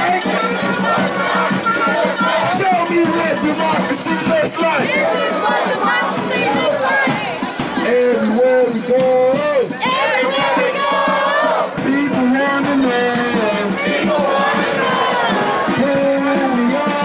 like. Show me what democracy looks like. This is what democracy looks like. Everywhere we go. Everywhere we go. People wanna know. People wanna know. Where we are.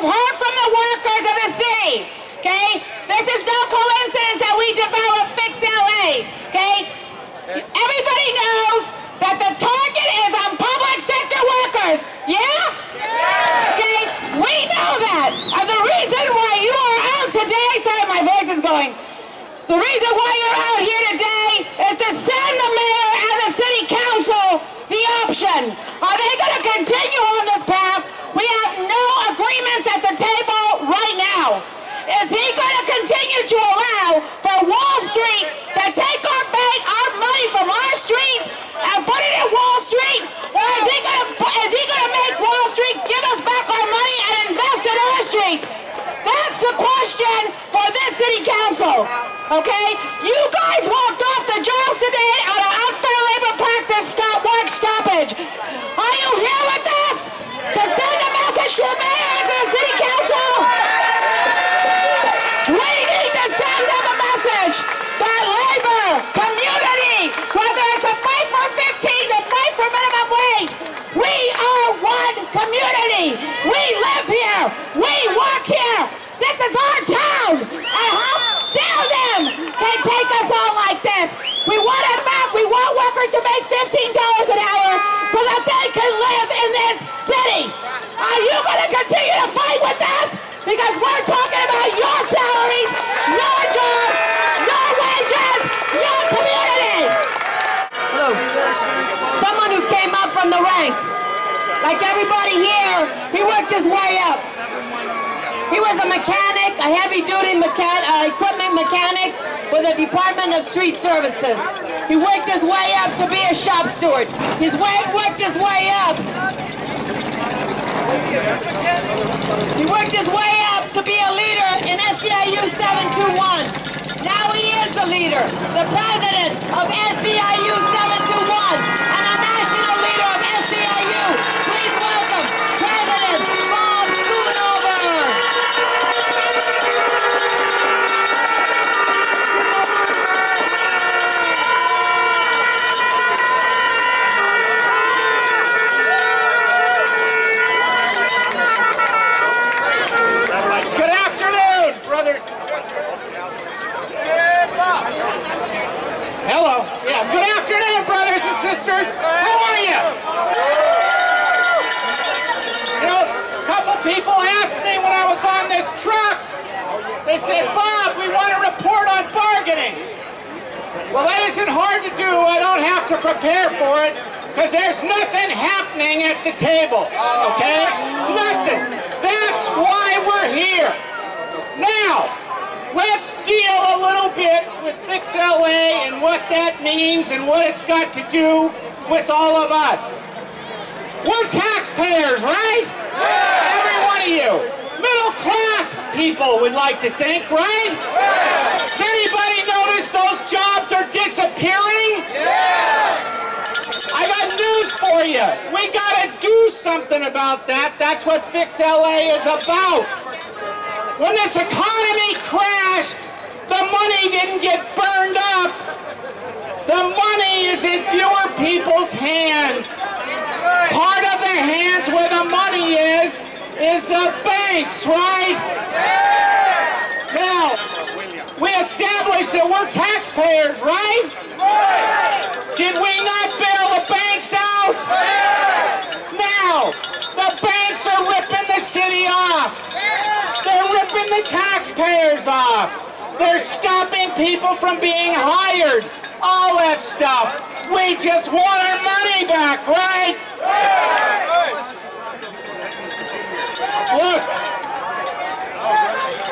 You've heard from the workers of the city, okay? This is no coincidence that we developed Fix LA, okay? Everybody knows that the target is on public sector workers, yeah? Okay, we know that. And the reason why you are out today, sorry, my voice is going. The reason why you're out here today is to send the mayor and the city council the option. Are they going to continue on this path? We have no agreements at the table right now. Is he going to continue to allow for Wall Street to take our money from our streets and put it in Wall Street? Or is he going to make Wall Street give us back our money and invest in our streets? That's the question for this city council, okay? You guys walked off the jobs today on an unfair labor practice work stoppage. Are you here with us to send a message to the mayor and to the city council? We need to send them a message that labor, community, whether it's a fight for 15 to fight for minimum wage, we are one community. We live here. We work here. This is our town. And how dare them can take us on like this? We want it back. We want workers to make $15 an hour so that they can live in this city. Are you going to continue to fight with us? Because we're talking about your salaries, your jobs, your wages, your community. Hello. Someone who came up from the ranks. Like everybody here, he worked his way up. He was a mechanic, a heavy-duty equipment mechanic with the Department of Street Services. He worked his way up to be a shop steward. Worked his way up. He worked his way up to be a leader in SEIU 721. Now he is the leader, the president of SEIU 721, and a national leader of SEIU. Please welcome President Bob Schoonover. Good afternoon, brothers. Hello. Yeah, good afternoon, brothers and sisters. How are you? You know, a couple people asked me when I was on this truck, they said, Bob, we want to report on bargaining. Well, that isn't hard to do. I don't have to prepare for it because there's nothing happening at the table, okay? Nothing. That's why we're here. Now, let's deal a little bit with Fix LA and what that means and what it's got to do with all of us. We're taxpayers, right? Yeah. Every one of you. Middle class people would like to think, right? Yeah. Does anybody notice those jobs are disappearing? Yeah. I got news for you. We gotta do something about that. That's what Fix LA is about. When this economy crashed, the money didn't get burned up. The money is in fewer people's hands. Part of the hands where the money is the banks, right? Now, we established that we're taxpayers, right? Did we not bail the banks out? Now, the banks are ripping the city off. They're ripping the taxpayers off. They're stopping people from being hired. All that stuff. We just want our money back, right? Look,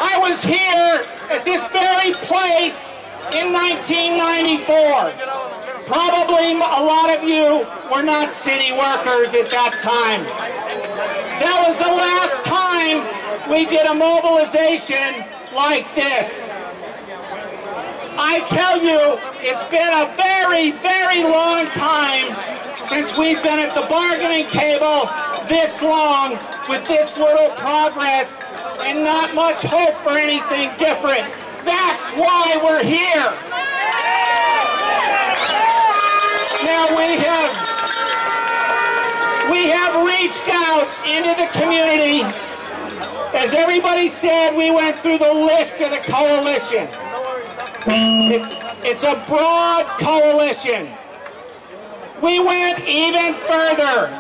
I was here at this very place in 1994. Probably a lot of you were not city workers at that time. That was the last time we did a mobilization like this. I tell you, it's been a very, very long time since we've been at the bargaining table this long with this little progress and not much hope for anything different. That's why we're here. Now we have reached out into the community As everybody said, we went through the list of the coalition. It's a broad coalition. We went even further.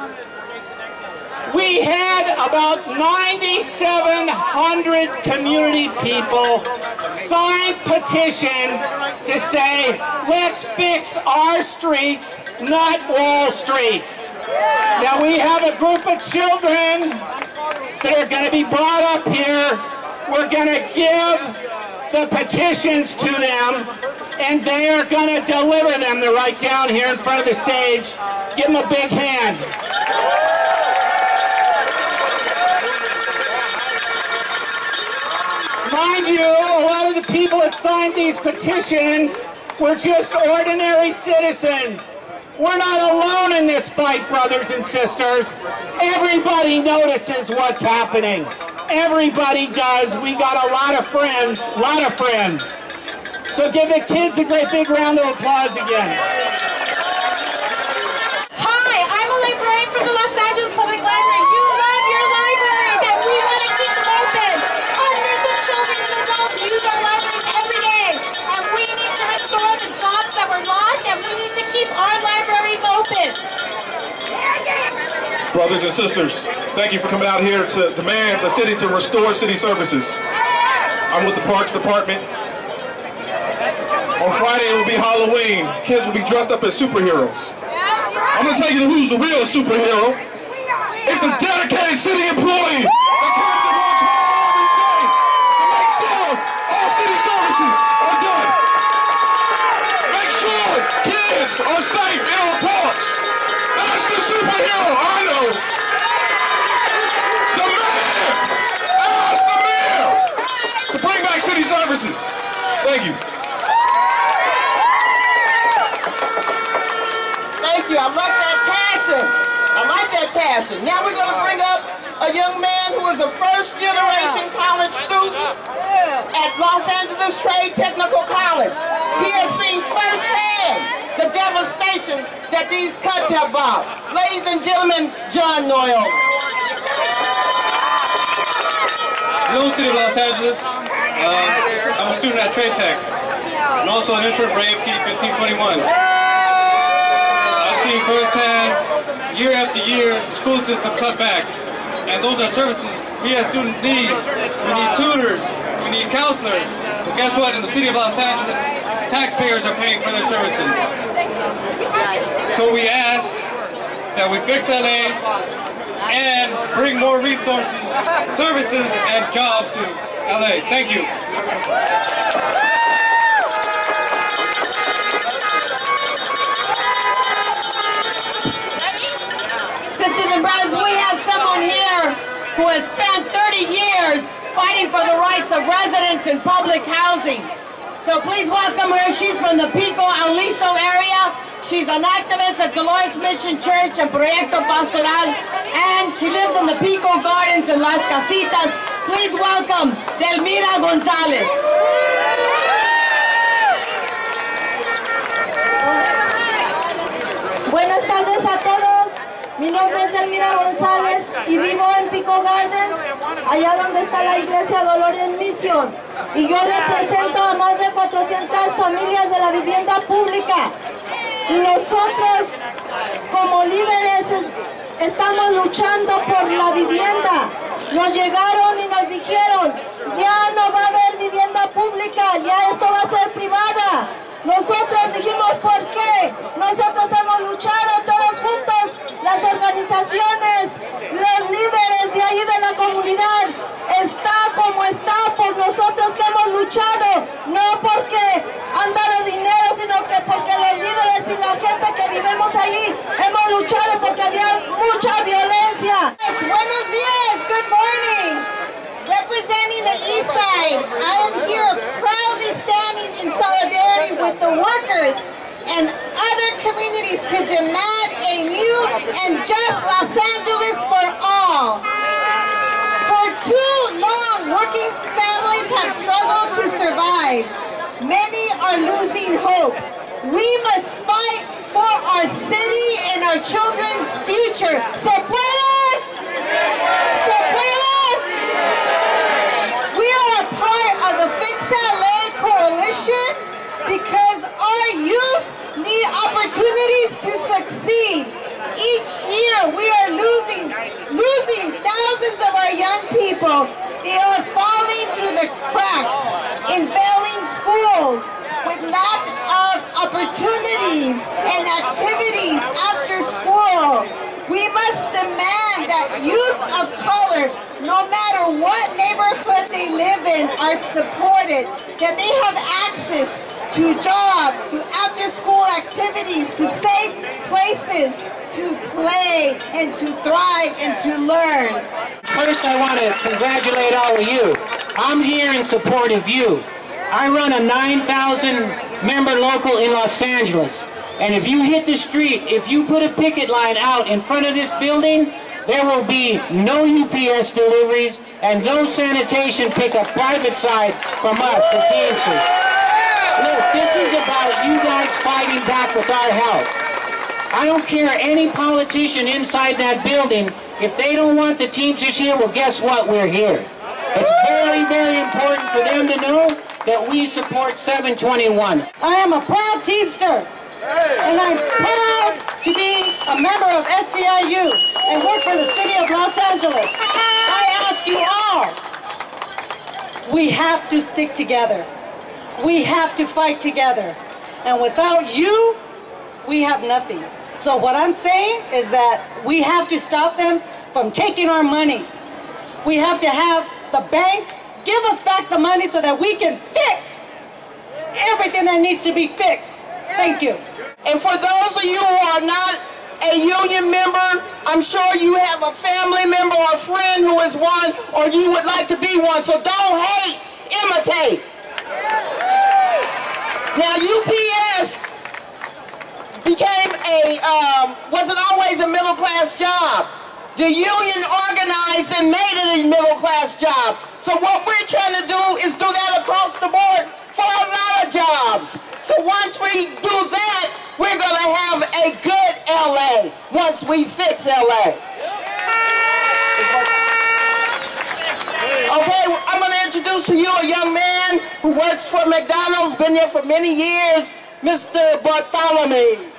We had about 9,700 community people sign petitions to say, let's fix our streets, not Wall Streets. Now we have a group of children that are going to be brought up here. We're going to give the petitions to them, and they are going to deliver them. They're right down here in front of the stage. Give them a big hand. Mind you, a lot of the people that signed these petitions were just ordinary citizens. We're not alone in this fight, brothers and sisters. Everybody notices what's happening. Everybody does. We got a lot of friends, So give the kids a great big round of applause again. Hi, I'm a librarian from the Los Angeles Public Library. You love your libraries and we want to keep them open. Hundreds of children and adults use our libraries every day. And we need to restore the jobs that were lost and we need to keep our libraries open. Brothers and sisters, thank you for coming out here to demand the city to restore city services. I'm with the Parks Department. On Friday it will be Halloween. Kids will be dressed up as superheroes. I'm going to tell you who's the real superhero. It's the dedicated city employee that comes to work hard every day to make sure all city services are done. Make sure kids are safe in our parks. That's the superhero, I know. The mayor! Ask the mayor to bring back city services. Thank you. Thank you. I like that passion. I like that passion. Now we're going to bring up a young man who is a first-generation college student at Los Angeles Trade Technical College. He has seen firsthand the devastation that these cuts have brought. Ladies and gentlemen, John Noyle. Hello, City of Los Angeles. I'm a student at Trade Tech and also an intern for AFT 1521. I've seen firsthand, year after year, the school system cut back. And those are services we as students need. We need tutors, we need counselors. But guess what? In the City of Los Angeles, taxpayers are paying for their services. So we ask that we fix LA and bring more resources, services, and jobs to LA. Thank you. Sisters and brothers, we have someone here who has spent 30 years fighting for the rights of residents in public housing. So please welcome her. She's from the Pico Aliso area. She's an activist at Dolores Mission Church and Proyecto Pastoral, and she lives in the Pico Gardens in Las Casitas. Please welcome Delmira González. Buenas tardes a todos. Mi nombre es Delmira González y vivo en Pico Gardens, allá donde está la iglesia Dolores Mission. Y yo represento a más de 400 familias de la vivienda pública. Y nosotros, como líderes, estamos luchando por la vivienda. Nos llegaron y nos dijeron, ya no va a haber vivienda pública, ya esto va a ser privada. Nosotros dijimos, ¿por qué? Nosotros hemos luchado todos juntos, las organizaciones, los líderes de ahí de la comunidad. Está como está por nosotros que hemos luchado, no porque han dado dinero, sino que porque los líderes y la gente que vivimos ahí hemos luchado porque había mucha violencia. Buenos días. Good morning. Representing the East Side, I am here proudly standing in solidarity with the workers and other communities to demand a new and just Los Angeles for all. For too long, working families have struggled to survive. Many are losing hope. We must fight for our city and our children's future. ¿Se puede? ¿Se puede? They are falling through the cracks in failing schools with lack of opportunities and activities after school. We must demand that youth of color, no matter what neighborhood they live in, are supported, that they have access to jobs, to after-school activities, to safe places to play and to thrive and to learn. First, I want to congratulate all of you. I'm here in support of you. I run a 9,000-member local in Los Angeles. And if you hit the street, if you put a picket line out in front of this building, there will be no UPS deliveries and no sanitation pickup private side from us, the Teamsters. Look, this is about you guys fighting back with our help. I don't care any politician inside that building. If they don't want the Teamsters here, well, guess what? We're here. It's very, very important for them to know that we support 721. I am a proud Teamster, and I'm proud to be a member of SEIU and work for the city of Los Angeles. I ask you all, we have to stick together. We have to fight together. And without you, we have nothing. So what I'm saying is that we have to stop them from taking our money. We have to have the banks give us back the money so that we can fix everything that needs to be fixed. Thank you. And for those of you who are not a union member, I'm sure you have a family member or a friend who is one, or you would like to be one. So don't hate, imitate. Now UPS wasn't always a middle class job. The union organized and made it a middle class job. So what we're trying to do is do that across the board for a lot of jobs. So once we do that, we're going to have a good LA once we fix LA. Okay, I'm going to introduce to you a young man who works for McDonald's, been there for many years, Mr. Bartholomew.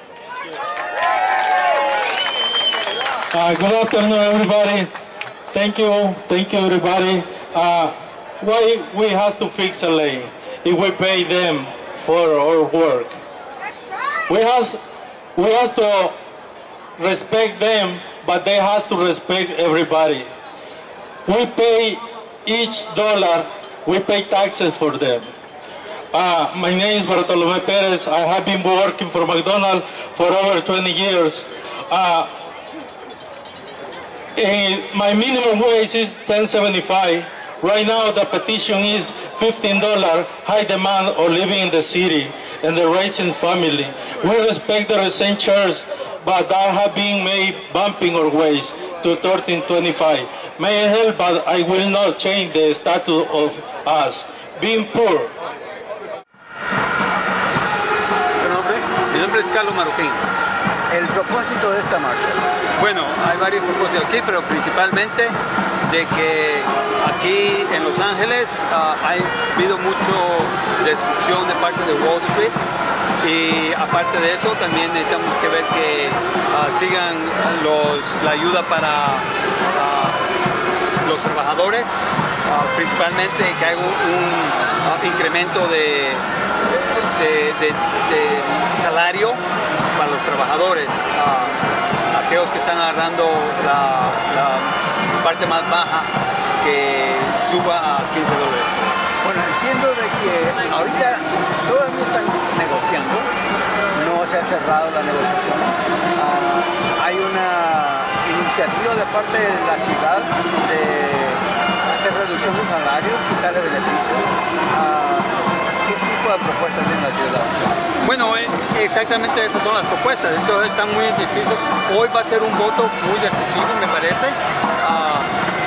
Good afternoon, everybody. Thank you everybody. Why we have to fix LA if we pay them for our work? We have to respect them, but they have to respect everybody. We pay each dollar, we pay taxes for them. My name is Bartolome Perez. I have been working for McDonald's for over 20 years. My minimum wage is $10.75. Right now the petition is $15, high demand of living in the city and the raising family. We respect the recent charge, but that have been made bumping our wage to $13.25. May I help, but I will not change the status of us being poor. Mi nombre es Carlos Marroquín. El propósito de esta marcha. Bueno, hay varios propósitos aquí, pero principalmente de que aquí en Los Ángeles ha habido mucha destrucción de parte de Wall Street, y aparte de eso también necesitamos que ver que sigan la ayuda para los trabajadores, principalmente que haya un incremento de salario para los trabajadores, aquellos que están agarrando la parte más baja, que suba a $15. Bueno, entiendo de que ahorita todavía están negociando, no se ha cerrado la negociación. Hay una iniciativa de parte de la ciudad de hacer reducción de salarios, quitarle beneficios. ¿Qué tipo de propuestas tiene la ciudad? Bueno, exactamente esas son las propuestas, entonces están muy indecisos. Hoy va a ser un voto muy decisivo, me parece.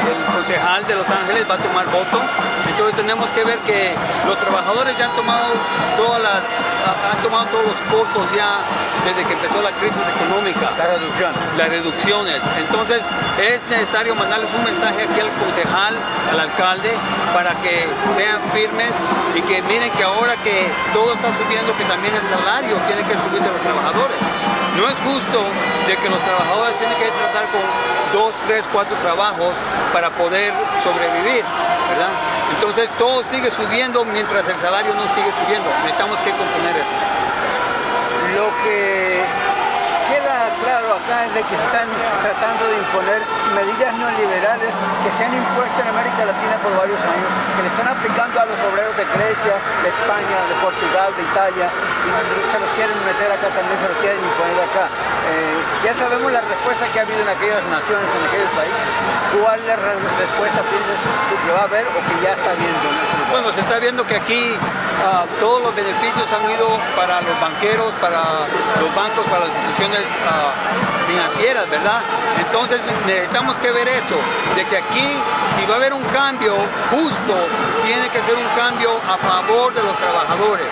El concejal de Los Ángeles va a tomar voto, entonces tenemos que ver que los trabajadores ya han tomado todos los costos ya desde que empezó la crisis económica. Las reducciones. Entonces es necesario mandarles un mensaje aquí al concejal, al alcalde, para que sean firmes y que miren que ahora que todo está subiendo, que también el salario tiene que subir de los trabajadores. No es justo de que los trabajadores tienen que tratar con 2, 3, 4 trabajos para poder sobrevivir, ¿verdad? Entonces todo sigue subiendo mientras el salario no sigue subiendo. Necesitamos que componer eso. Lo que queda claro acá es de que se están tratando de imponer medidas neoliberales que se han impuesto en América Latina por varios años, que le están aplicando a los obreros de Grecia, de España, de Portugal, de Italia, y se los quieren meter acá también, se los quieren imponer acá. Ya sabemos la respuesta que ha habido en aquellas naciones, en aquellos países. ¿Cuál es la respuesta piensas que va a haber o que ya está viendo? Bueno, se está viendo que aquí todos los beneficios han ido para los banqueros, para los bancos, para las instituciones financieras, ¿verdad? Entonces necesitamos que ver eso, de que aquí si va a haber un cambio justo, tiene que ser un cambio a favor de los trabajadores,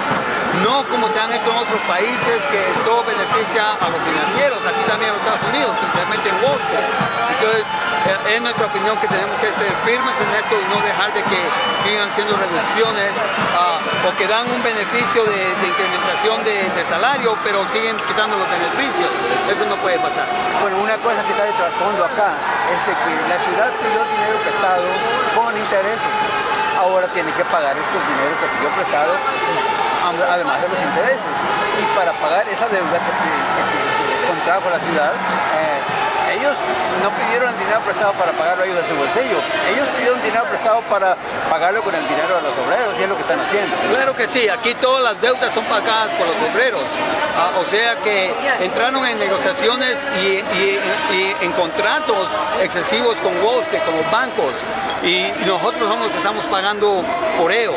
no como se han hecho en otros países que todo beneficia a los financieros, aquí también en Estados Unidos, especialmente en Wall Street. Entonces es nuestra opinión que tenemos que ser firmes en esto y no dejar de que sigan siendo reducciones o que dan un beneficio de incrementación de salario, pero siguen quitando los beneficios. Eso no puede pasar. Bueno, una cosa que está de trasfondo acá es de que la ciudad pidió dinero prestado con intereses. Ahora tiene que pagar estos dineros que pidió prestado, además de los intereses. Y para pagar esa deuda que contrajo la ciudad, ellos no pidieron el dinero prestado para pagarlo ellos de su bolsillo. Ellos pidieron dinero prestado para pagarlo con el dinero de los obreros, y es lo que están haciendo. Claro que sí, aquí todas las deudas son pagadas por los obreros. O sea que entraron en negociaciones y en contratos excesivos con Wall Street, con los bancos. Y nosotros somos los que estamos pagando por ello.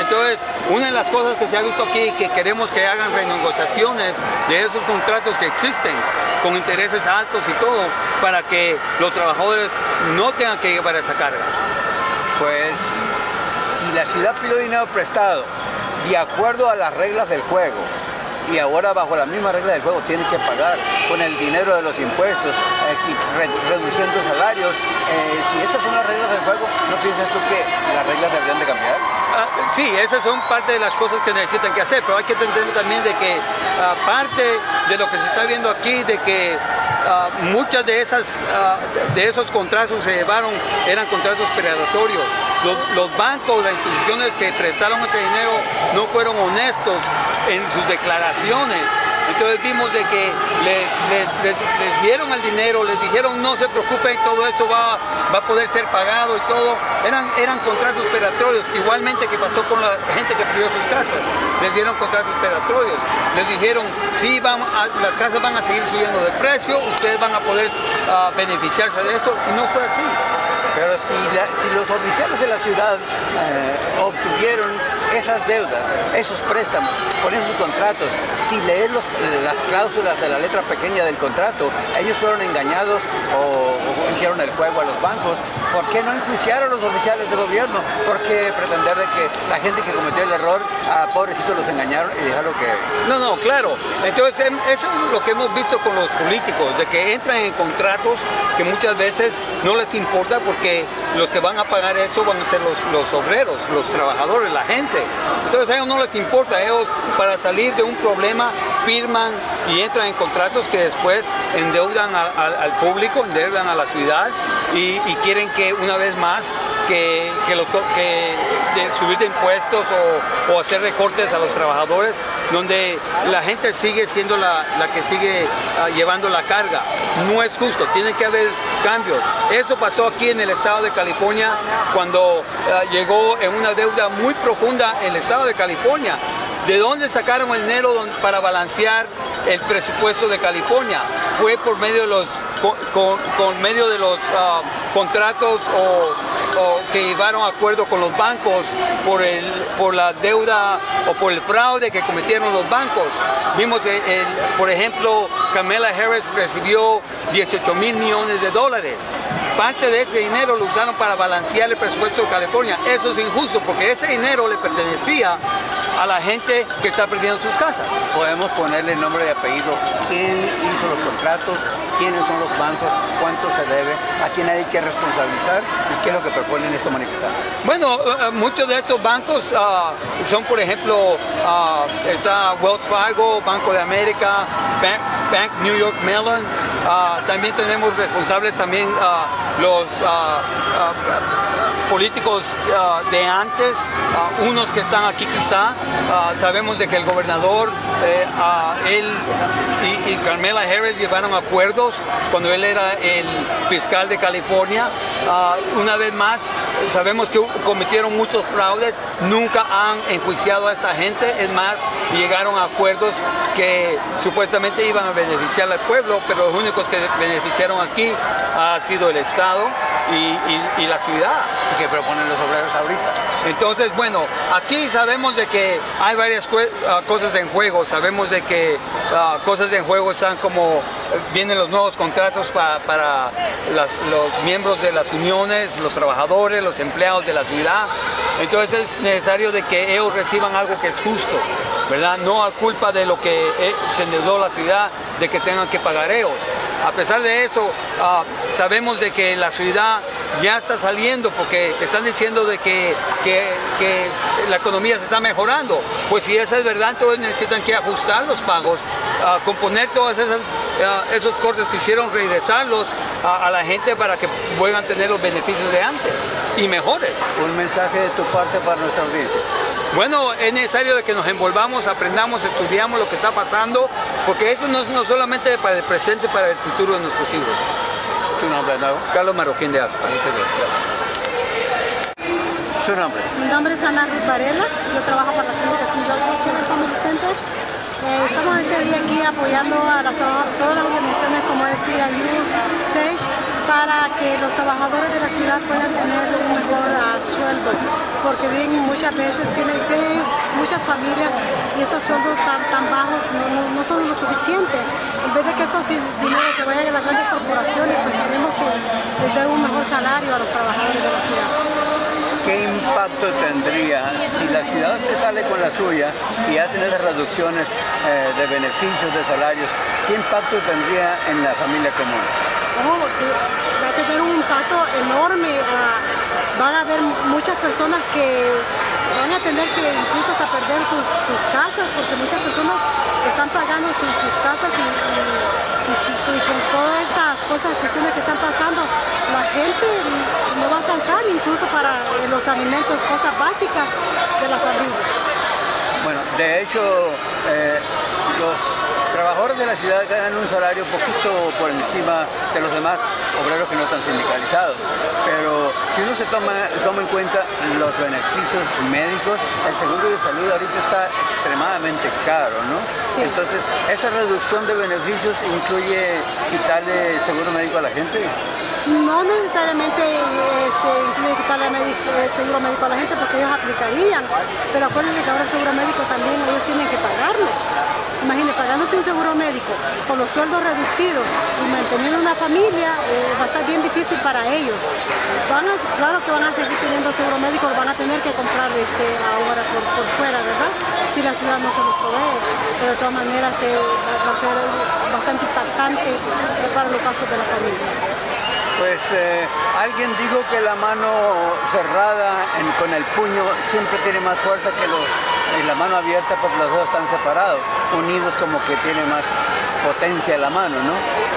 Entonces, una de las cosas que se ha visto aquí, que queremos que hagan renegociaciones de esos contratos que existen, con intereses altos y todo, para que los trabajadores no tengan que llevar esa carga. Pues, si la ciudad pidió dinero prestado de acuerdo a las reglas del juego, y ahora bajo la misma regla del juego tiene que pagar con el dinero de los impuestos, reduciendo salarios. Si esas son las reglas del juego, ¿no piensas tú que las reglas deberían de cambiar? Sí, esas son parte de las cosas que necesitan que hacer, pero hay que entender también de que parte de lo que se está viendo aquí, de que muchas de esos contratos se llevaron, eran contratos predatorios. Los bancos, las instituciones que prestaron ese dinero no fueron honestos en sus declaraciones. Entonces vimos de que les dieron el dinero, les dijeron no se preocupen, todo esto va a poder ser pagado y todo. Eran contratos predatorios, igualmente que pasó con la gente que perdió sus casas. Les dieron contratos predatorios. Les dijeron, sí, las casas van a seguir subiendo de precio, ustedes van a poder beneficiarse de esto, y no fue así. Pero si los oficiales de la ciudad obtuvieron esas deudas, esos préstamos, con esos contratos, si lees las cláusulas de la letra pequeña del contrato, ellos fueron engañados o hicieron el juego a los bancos, ¿por qué no enjuiciaron a los oficiales de gobierno? ¿Por qué pretender de que la gente que cometió el error, pobrecitos, los engañaron y dejaron que...? No, claro. Entonces, eso es lo que hemos visto con los políticos, de que entran en contratos que muchas veces no les importa, porque los que van a pagar eso van a ser los obreros, los trabajadores, la gente. Entonces a ellos no les importa, ellos para salir de un problema firman y entran en contratos que después endeudan al público, endeudan a la ciudad y quieren que una vez más que subir de impuestos o hacer recortes a los trabajadores, donde la gente sigue siendo la que sigue llevando la carga. No es justo, tiene que haber cambios. Eso pasó aquí en el estado de California cuando llegó en una deuda muy profunda el estado de California. ¿De dónde sacaron el dinero para balancear el presupuesto de California? Fue por medio de los medio de los contratos o que llevaron acuerdo con los bancos por la deuda o por el fraude que cometieron los bancos. Vimos, por ejemplo, Kamala Harris recibió $18 mil millones. Parte de ese dinero lo usaron para balancear el presupuesto de California. Eso es injusto, porque ese dinero le pertenecía a la gente que está perdiendo sus casas. Podemos ponerle nombre y apellido, quién hizo los contratos, quiénes son los bancos, cuánto se debe, a quién hay que responsabilizar y qué es lo que proponen estos manifestantes. Bueno, muchos de estos bancos son, por ejemplo, está Wells Fargo, Banco de América, Bank New York Mellon. También tenemos responsables también los políticos de antes, unos que están aquí quizá. Sabemos de que el gobernador, él y Carmela Harris llevaron acuerdos cuando él era el fiscal de California. Una vez más, sabemos que cometieron muchos fraudes, nunca han enjuiciado a esta gente, es más, llegaron a acuerdos que supuestamente iban a beneficiar al pueblo, pero los únicos que beneficiaron aquí ha sido el Estado y la ciudad. ¿Qué proponen los obreros ahorita? Entonces, bueno, aquí sabemos de que hay varias cosas en juego. Sabemos de que cosas en juego están como vienen los nuevos contratos para los miembros de las uniones, los trabajadores, los empleados de la ciudad. Entonces es necesario de que ellos reciban algo que es justo, ¿verdad? No a culpa de lo que se endeudó la ciudad, de que tengan que pagar ellos. A pesar de eso, sabemos de que la ciudad ya está saliendo porque están diciendo de que la economía se está mejorando. Pues si esa es verdad, entonces necesitan que ajustar los pagos, componer todos esos cortes que hicieron, regresarlos a la gente para que puedan tener los beneficios de antes y mejores. Un mensaje de tu parte para nuestra audiencia. Bueno, es necesario de que nos envolvamos, aprendamos, estudiamos lo que está pasando, porque esto no es solamente para el presente, para el futuro de nuestros hijos. ¿Tu nombre es nuevo? Carlos Marroquín de A.C.C.E. ¿Su nombre? Mi nombre es Ana Ruth Varela, yo trabajo para la organización Children Family Center. Estamos este día aquí apoyando a todas las organizaciones como A.C.C.E, A.C.C.E, para que los trabajadores de la ciudad puedan tener un mejor sueldo, porque bien muchas veces tienen muchas familias y estos sueldos tan bajos no son lo suficiente. En vez de que estos dineros se vayan a las grandes corporaciones, pues tenemos que les den un mejor salario a los trabajadores de la ciudad. ¿Qué impacto tendría si la ciudad se sale con la suya y hacen esas reducciones de beneficios, de salarios? ¿Qué impacto tendría en la familia común? Va a tener un impacto enorme. Van a haber muchas personas que van a tener que incluso hasta perder sus casas, porque muchas personas están pagando sus casas y con todas estas cuestiones que están pasando, la gente no va a alcanzar incluso para los alimentos, cosas básicas de la familia. Bueno, de hecho, los trabajadores de la ciudad ganan un salario un poquito por encima de los demás obreros que no están sindicalizados, pero si uno se toma en cuenta los beneficios médicos, el seguro de salud ahorita está extremadamente caro, ¿no? Sí. Entonces, ¿esa reducción de beneficios incluye quitarle seguro médico a la gente? No necesariamente incluye quitarle seguro médico a la gente, porque ellos aplicarían, pero acuérdense que ahora el seguro médico también ellos tienen que pagarlo. Imagínense, pagándose un seguro médico con los sueldos reducidos y manteniendo una familia, va a estar bien difícil para ellos. Claro que van a seguir teniendo seguro médico, lo van a tener que comprar ahora por fuera, ¿verdad? Si la ciudad no se los provee, pero de todas maneras va a ser bastante impactante para los casos de la familia. Pues alguien dijo que la mano cerrada con el puño siempre tiene más fuerza que la mano abierta, porque los dos están separados, unidos como que tiene más potencia la mano, ¿no?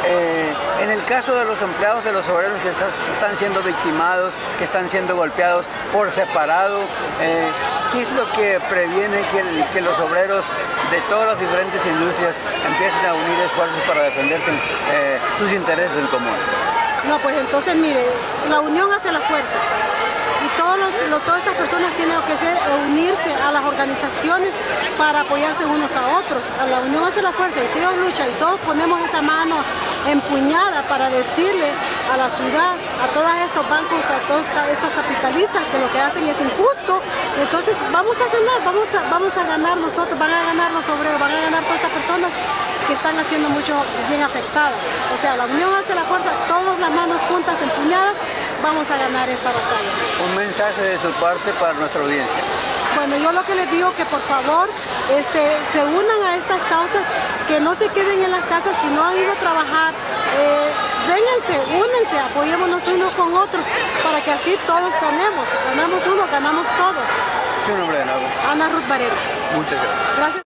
En el caso de los empleados, de los obreros que están siendo victimados, que están siendo golpeados por separado, ¿qué es lo que previene que los obreros de todas las diferentes industrias empiecen a unir esfuerzos para defenderse sus intereses en común? No, pues entonces mire, la unión hace la fuerza. Y todas estas personas tienen que unirse a las organizaciones para apoyarse unos a otros. La unión hace la fuerza, y si ellos luchan y todos ponemos esa mano empuñada para decirle a la ciudad, a todos estos bancos, a todos estos capitalistas que lo que hacen es injusto, entonces vamos a ganar, vamos a ganar nosotros, van a ganar los obreros, van a ganar todas estas personas que están haciendo mucho bien afectadas. O sea, la unión hace la fuerza, todas las manos juntas, empuñadas, vamos a ganar esta batalla. Un mensaje de su parte para nuestra audiencia. Bueno, yo lo que les digo que por favor se unan a estas causas, que no se queden en las casas si no han ido a trabajar. Vénganse, únense, apoyémonos unos con otros para que así todos ganemos. Ganamos uno, ganamos todos. ¿Su nombre de nuevo? Ana Ruth Varela. Muchas gracias. Gracias.